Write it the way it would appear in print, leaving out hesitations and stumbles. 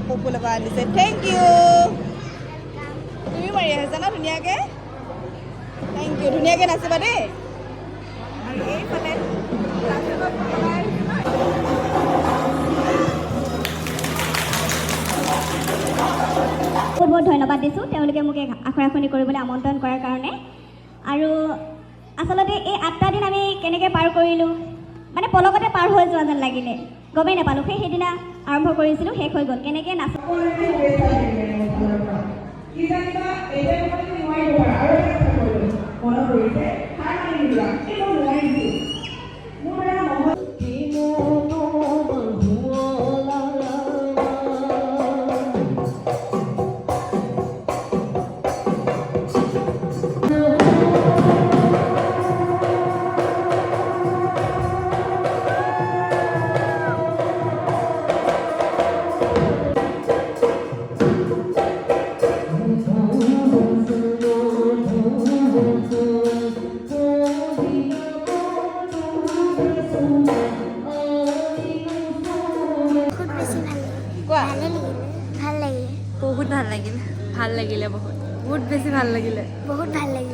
কপৌ ফুল এপাহ আনিছে থেংক ইউ তুমি মাৰি আহিছা ন ধুনীয়াকৈ থেংক ইউ ধুনীয়াকৈ নাচিবা দেই আৰু এইফালে বহুত বহুত ধন্যবাদ দিছোঁ তেওঁলোকে মোক এই আখৰা খনি কৰিবলৈ আমন্ত্ৰণ কৰাৰ কাৰণে আৰু আচলতে এই 8টা দিন আমি কেনেকৈ পাৰ কৰিলোঁ মানে পলকতে পাৰ হৈ যোৱা যেন লাগিলে গমেই নাপালোঁ সেইদিনা আৰম্ভ কৰিছিলোঁ শেষ হৈ গ'ল কেনেকৈ নাচ বহুত ভাল লাগিলে বহুত বেছি ভাল লাগিলে বহুত ভাল লাগিল